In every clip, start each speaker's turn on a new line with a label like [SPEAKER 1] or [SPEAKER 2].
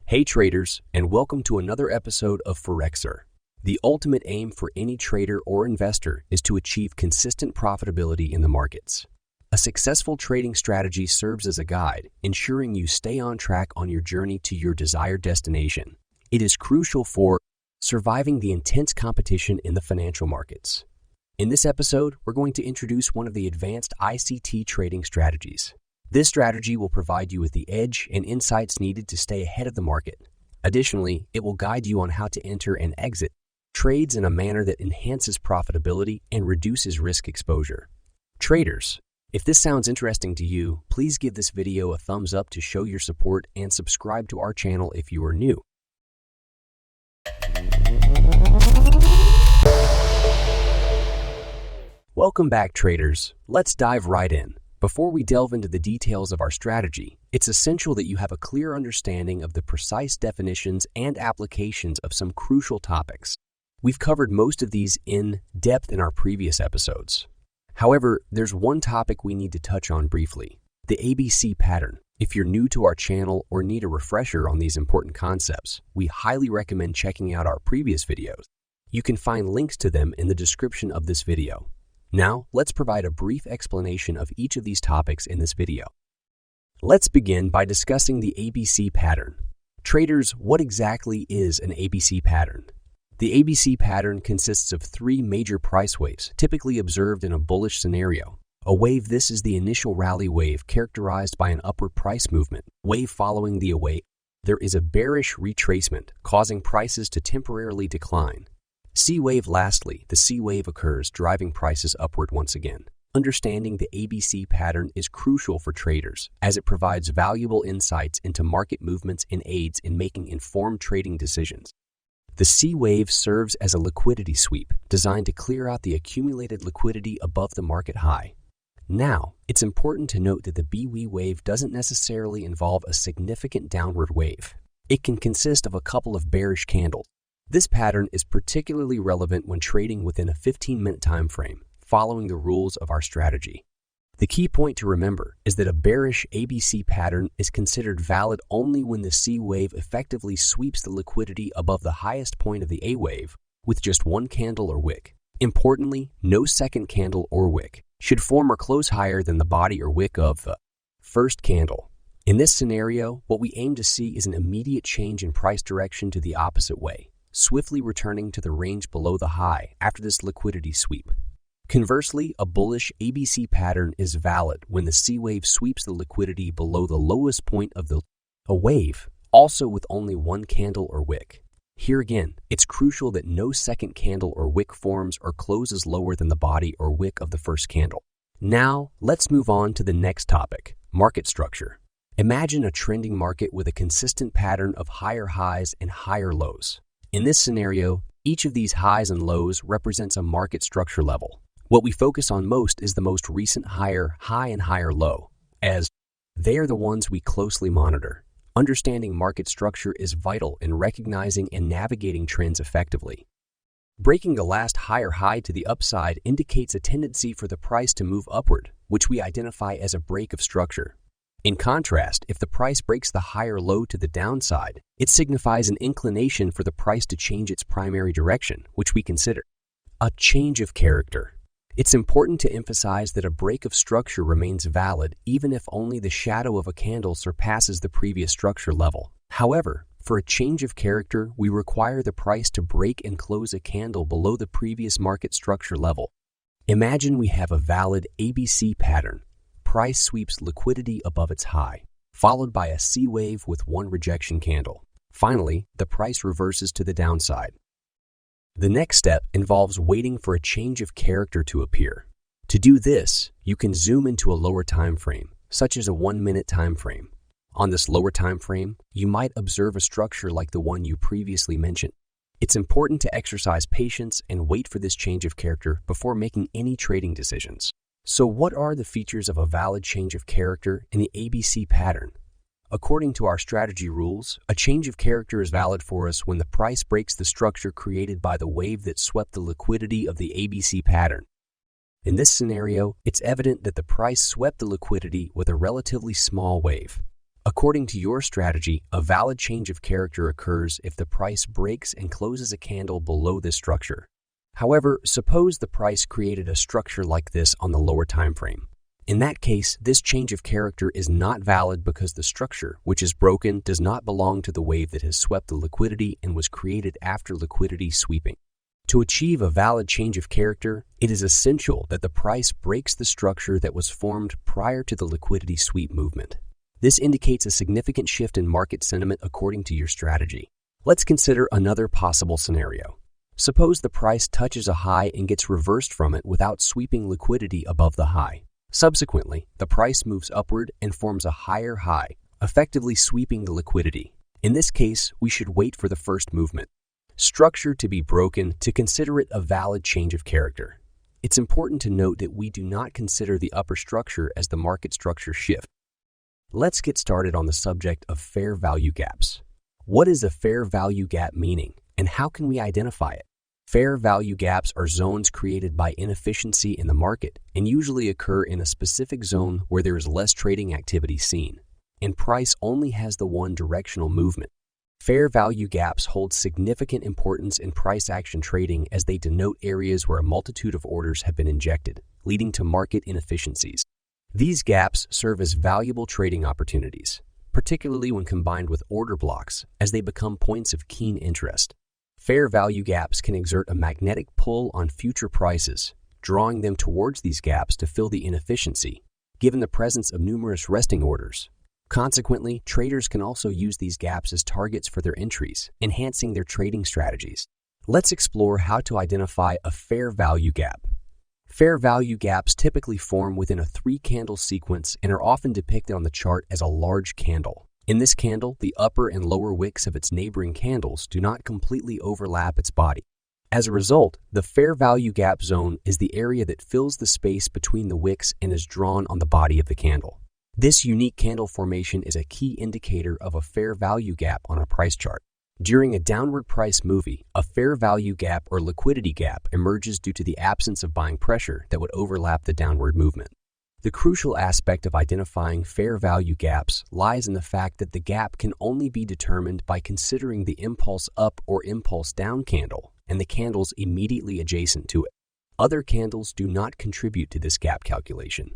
[SPEAKER 1] Hey traders, and welcome to another episode of Forexer. The ultimate aim for any trader or investor is to achieve consistent profitability in the markets. A successful trading strategy serves as a guide, ensuring you stay on track on your journey to your desired destination. It is crucial for surviving the intense competition in the financial markets. In this episode, we're going to introduce one of the advanced ICT trading strategies. This strategy will provide you with the edge and insights needed to stay ahead of the market. Additionally, it will guide you on how to enter and exit trades in a manner that enhances profitability and reduces risk exposure. Traders, if this sounds interesting to you, please give this video a thumbs up to show your support and subscribe to our channel if you are new. Welcome back, traders. Let's dive right in. Before we delve into the details of our strategy, it's essential that you have a clear understanding of the precise definitions and applications of some crucial topics. We've covered most of these in depth in our previous episodes. However, there's one topic we need to touch on briefly: the ABC pattern. If you're new to our channel or need a refresher on these important concepts, we highly recommend checking out our previous videos. You can find links to them in the description of this video. Now, let's provide a brief explanation of each of these topics in this video. Let's begin by discussing the ABC pattern. Traders, what exactly is an ABC pattern? The ABC pattern consists of three major price waves, typically observed in a bullish scenario. A wave: this is the initial rally wave characterized by an upward price movement. Wave following the away, there is a bearish retracement, causing prices to temporarily decline. C wave. Lastly, the C wave occurs, driving prices upward once again. Understanding the ABC pattern is crucial for traders, as it provides valuable insights into market movements and aids in making informed trading decisions. The C wave serves as a liquidity sweep, designed to clear out the accumulated liquidity above the market high. Now, it's important to note that the B wave doesn't necessarily involve a significant downward wave. It can consist of a couple of bearish candles. This pattern is particularly relevant when trading within a 15-minute time frame, following the rules of our strategy. The key point to remember is that a bearish ABC pattern is considered valid only when the C wave effectively sweeps the liquidity above the highest point of the A wave with just one candle or wick. Importantly, no second candle or wick should form or close higher than the body or wick of the first candle. In this scenario, what we aim to see is an immediate change in price direction to the opposite way, swiftly returning to the range below the high after this liquidity sweep. Conversely, a bullish ABC pattern is valid when the C wave sweeps the liquidity below the lowest point of a wave, also with only one candle or wick. Here again, it's crucial that no second candle or wick forms or closes lower than the body or wick of the first candle. Now, let's move on to the next topic: market structure. Imagine a trending market with a consistent pattern of higher highs and higher lows. In this scenario, each of these highs and lows represents a market structure level. What we focus on most is the most recent higher high and higher low, as they are the ones we closely monitor. Understanding market structure is vital in recognizing and navigating trends effectively. Breaking the last higher high to the upside indicates a tendency for the price to move upward, which we identify as a break of structure. In contrast, if the price breaks the higher low to the downside, it signifies an inclination for the price to change its primary direction, which we consider a change of character. It's important to emphasize that a break of structure remains valid even if only the shadow of a candle surpasses the previous structure level. However, for a change of character, we require the price to break and close a candle below the previous market structure level. Imagine we have a valid ABC pattern. Price sweeps liquidity above its high, followed by a C wave with one rejection candle. Finally, the price reverses to the downside. The next step involves waiting for a change of character to appear. To do this, you can zoom into a lower time frame, such as a 1-minute time frame. On this lower time frame, you might observe a structure like the one you previously mentioned. It's important to exercise patience and wait for this change of character before making any trading decisions. So what are the features of a valid change of character in the ABC pattern? According to our strategy rules, a change of character is valid for us when the price breaks the structure created by the wave that swept the liquidity of the ABC pattern. In this scenario, it's evident that the price swept the liquidity with a relatively small wave. According to your strategy, a valid change of character occurs if the price breaks and closes a candle below this structure. However, suppose the price created a structure like this on the lower time frame. In that case, this change of character is not valid because the structure, which is broken, does not belong to the wave that has swept the liquidity and was created after liquidity sweeping. To achieve a valid change of character, it is essential that the price breaks the structure that was formed prior to the liquidity sweep movement. This indicates a significant shift in market sentiment according to your strategy. Let's consider another possible scenario. Suppose the price touches a high and gets reversed from it without sweeping liquidity above the high. Subsequently, the price moves upward and forms a higher high, effectively sweeping the liquidity. In this case, we should wait for the first movement structure to be broken to consider it a valid change of character. It's important to note that we do not consider the upper structure as the market structure shift. Let's get started on the subject of fair value gaps. What is a fair value gap meaning, and how can we identify it? Fair value gaps are zones created by inefficiency in the market and usually occur in a specific zone where there is less trading activity seen, and price only has the one directional movement. Fair value gaps hold significant importance in price action trading as they denote areas where a multitude of orders have been injected, leading to market inefficiencies. These gaps serve as valuable trading opportunities, particularly when combined with order blocks, as they become points of keen interest. Fair value gaps can exert a magnetic pull on future prices, drawing them towards these gaps to fill the inefficiency, given the presence of numerous resting orders. Consequently, traders can also use these gaps as targets for their entries, enhancing their trading strategies. Let's explore how to identify a fair value gap. Fair value gaps typically form within a 3-candle sequence and are often depicted on the chart as a large candle. In this candle, the upper and lower wicks of its neighboring candles do not completely overlap its body. As a result, the fair value gap zone is the area that fills the space between the wicks and is drawn on the body of the candle. This unique candle formation is a key indicator of a fair value gap on a price chart. During a downward price movie, a fair value gap or liquidity gap emerges due to the absence of buying pressure that would overlap the downward movement. The crucial aspect of identifying fair value gaps lies in the fact that the gap can only be determined by considering the impulse up or impulse down candle and the candles immediately adjacent to it. Other candles do not contribute to this gap calculation.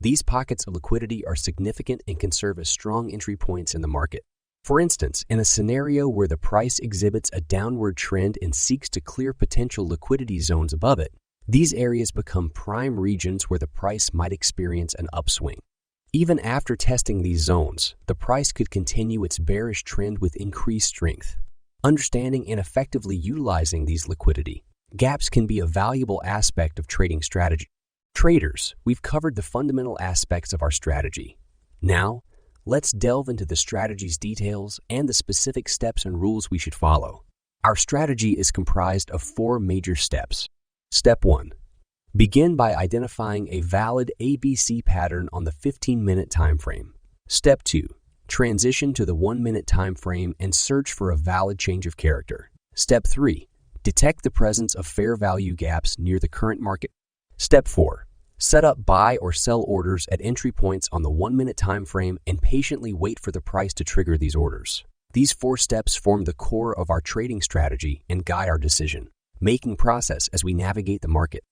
[SPEAKER 1] These pockets of liquidity are significant and can serve as strong entry points in the market. For instance, in a scenario where the price exhibits a downward trend and seeks to clear potential liquidity zones above it, these areas become prime regions where the price might experience an upswing. Even after testing these zones, the price could continue its bearish trend with increased strength. Understanding and effectively utilizing these liquidity gaps can be a valuable aspect of trading strategy. Traders, we've covered the fundamental aspects of our strategy. Now, let's delve into the strategy's details and the specific steps and rules we should follow. Our strategy is comprised of 4 major steps. Step 1. Begin by identifying a valid ABC pattern on the 15-minute time frame. Step 2. Transition to the 1-minute time frame and search for a valid change of character. Step 3. Detect the presence of fair value gaps near the current market. Step 4. Set up buy or sell orders at entry points on the 1-minute time frame and patiently wait for the price to trigger these orders. These 4 steps form the core of our trading strategy and guide our decision-making process as we navigate the market.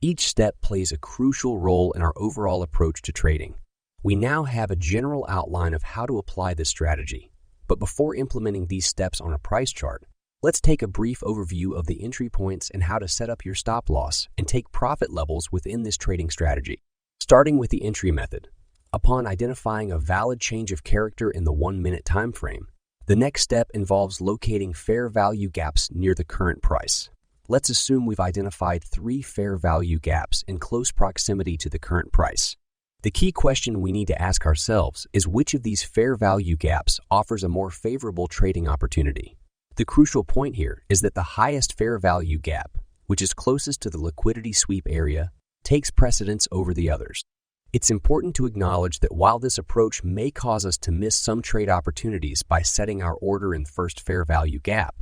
[SPEAKER 1] Each step plays a crucial role in our overall approach to trading. We now have a general outline of how to apply this strategy, but before implementing these steps on a price chart, let's take a brief overview of the entry points and how to set up your stop loss and take profit levels within this trading strategy. Starting with the entry method. Upon identifying a valid change of character in the 1-minute time frame, the next step involves locating fair value gaps near the current price. Let's assume we've identified 3 fair value gaps in close proximity to the current price. The key question we need to ask ourselves is which of these fair value gaps offers a more favorable trading opportunity. The crucial point here is that the highest fair value gap, which is closest to the liquidity sweep area, takes precedence over the others. It's important to acknowledge that while this approach may cause us to miss some trade opportunities by setting our order in first fair value gap,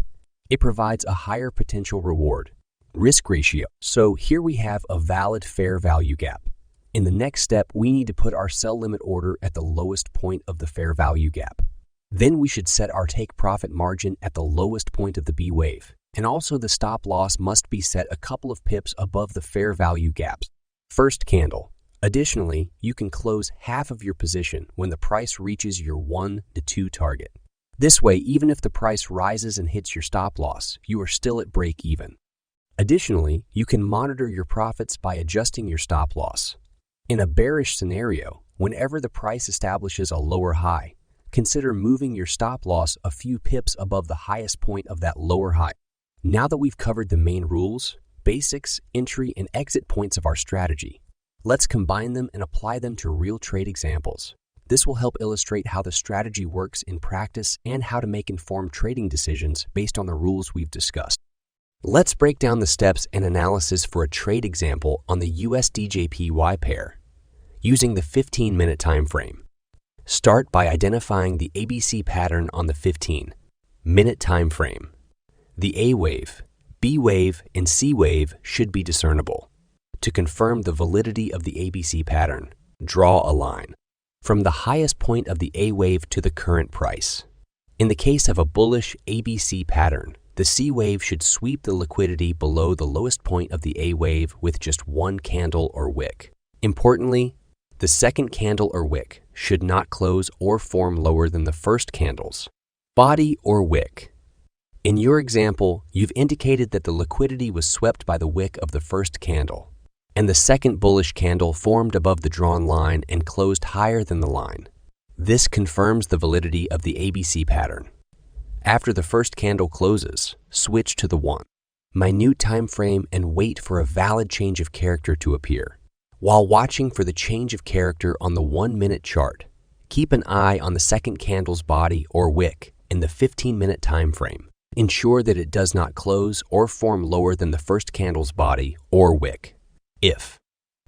[SPEAKER 1] it provides a higher potential reward risk ratio. So here we have a valid fair value gap. In the next step, we need to put our sell limit order at the lowest point of the fair value gap. Then we should set our take profit margin at the lowest point of the B wave. And also the stop loss must be set a couple of pips above the fair value gaps. First candle. Additionally, you can close half of your position when the price reaches your 1 to 2 target. This way, even if the price rises and hits your stop loss, you are still at break even. Additionally, you can monitor your profits by adjusting your stop loss. In a bearish scenario, whenever the price establishes a lower high, consider moving your stop loss a few pips above the highest point of that lower high. Now that we've covered the main rules, basics, entry, and exit points of our strategy, let's combine them and apply them to real trade examples. This will help illustrate how the strategy works in practice and how to make informed trading decisions based on the rules we've discussed. Let's break down the steps and analysis for a trade example on the USDJPY pair using the 15-minute time frame. Start by identifying the ABC pattern on the 15-minute time frame. The A wave, B wave, and C wave should be discernible. To confirm the validity of the ABC pattern, draw a line from the highest point of the A wave to the current price. In the case of a bullish ABC pattern, the C wave should sweep the liquidity below the lowest point of the A wave with just one candle or wick. Importantly, the second candle or wick should not close or form lower than the first candle's body or wick. In your example, you've indicated that the liquidity was swept by the wick of the first candle, and the second bullish candle formed above the drawn line and closed higher than the line. This confirms the validity of the ABC pattern. After the first candle closes, switch to the 1-minute time frame and wait for a valid change of character to appear. While watching for the change of character on the 1-minute chart, keep an eye on the second candle's body or wick in the 15-minute time frame. Ensure that it does not close or form lower than the first candle's body or wick. If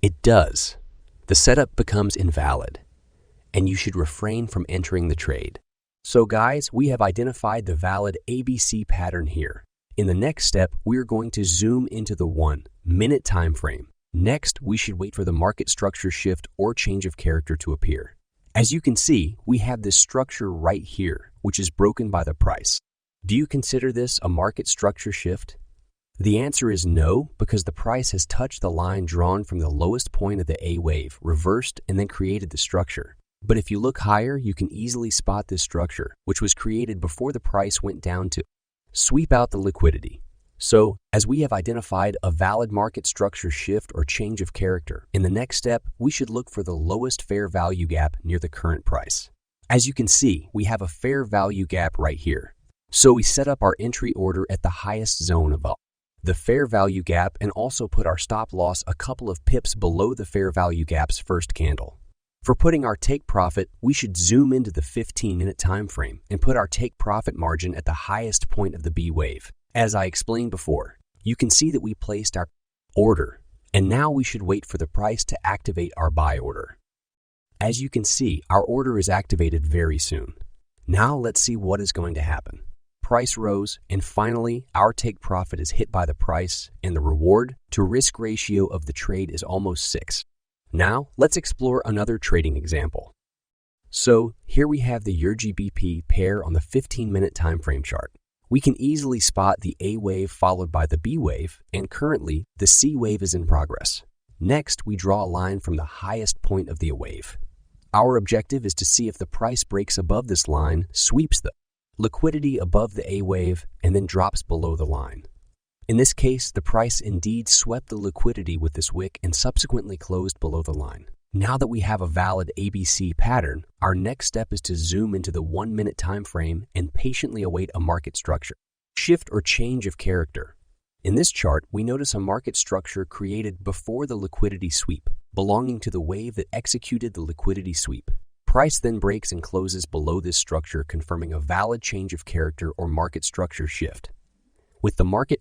[SPEAKER 1] it does, the setup becomes invalid, and you should refrain from entering the trade. So guys, we have identified the valid ABC pattern here. In the next step, we are going to zoom into the 1-minute time frame. Next, we should wait for the market structure shift or change of character to appear. As you can see, we have this structure right here, which is broken by the price. Do you consider this a market structure shift? The answer is no, because the price has touched the line drawn from the lowest point of the A wave, reversed, and then created the structure. But if you look higher, you can easily spot this structure, which was created before the price went down to sweep out the liquidity. So, as we have identified a valid market structure shift or change of character, in the next step, we should look for the lowest fair value gap near the current price. As you can see, we have a fair value gap right here. So we set up our entry order at the highest zone of the fair value gap and also put our stop loss a couple of pips below the fair value gap's first candle. For putting our take profit, we should zoom into the 15-minute time frame and put our take profit margin at the highest point of the B wave. As I explained before, you can see that we placed our order, and now we should wait for the price to activate our buy order. As you can see, our order is activated very soon. Now let's see what is going to happen. Price rose, and finally, our take profit is hit by the price, and the reward to risk ratio of the trade is almost 6. Now, let's explore another trading example. So, here we have the EUR-GBP pair on the 15-minute time frame chart. We can easily spot the A wave followed by the B wave, and currently, the C wave is in progress. Next, we draw a line from the highest point of the A wave. Our objective is to see if the price breaks above this line, sweeps the liquidity above the A wave, and then drops below the line. In this case, the price indeed swept the liquidity with this wick and subsequently closed below the line. Now that we have a valid ABC pattern, our next step is to zoom into the 1-minute time frame and patiently await a market structure shift or change of character. In this chart, we notice a market structure created before the liquidity sweep, belonging to the wave that executed the liquidity sweep. Price then breaks and closes below this structure, confirming a valid change of character or market structure shift. With the market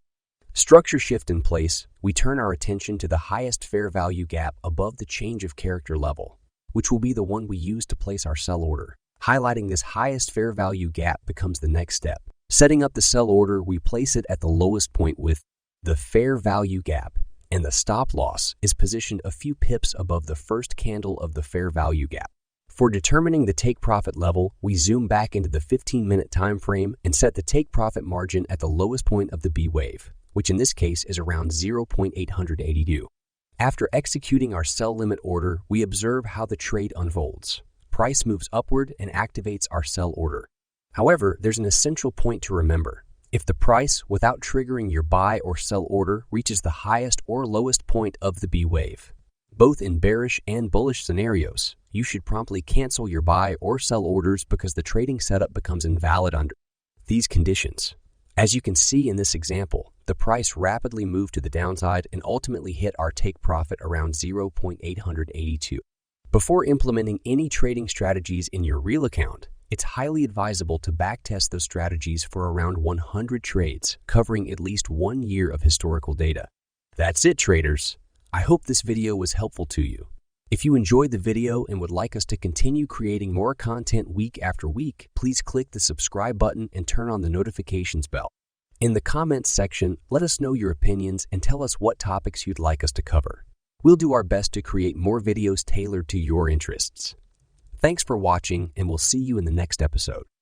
[SPEAKER 1] structure shift in place, we turn our attention to the highest fair value gap above the change of character level, which will be the one we use to place our sell order. Highlighting this highest fair value gap becomes the next step. Setting up the sell order, we place it at the lowest point with the fair value gap and the stop loss is positioned a few pips above the first candle of the fair value gap. For determining the take profit level, we zoom back into the 15-minute time frame and set the take profit margin at the lowest point of the B wave, which in this case is around 0.882. After executing our sell limit order, we observe how the trade unfolds. Price moves upward and activates our sell order. However, there's an essential point to remember. If the price, without triggering your buy or sell order, reaches the highest or lowest point of the B wave, both in bearish and bullish scenarios, you should promptly cancel your buy or sell orders because the trading setup becomes invalid under these conditions. As you can see in this example, the price rapidly moved to the downside and ultimately hit our take profit around 0.882. Before implementing any trading strategies in your real account, it's highly advisable to backtest those strategies for around 100 trades, covering at least 1 year of historical data. That's it, traders. I hope this video was helpful to you. If you enjoyed the video and would like us to continue creating more content week after week, please click the subscribe button and turn on the notifications bell. In the comments section, let us know your opinions and tell us what topics you'd like us to cover. We'll do our best to create more videos tailored to your interests. Thanks for watching, and we'll see you in the next episode.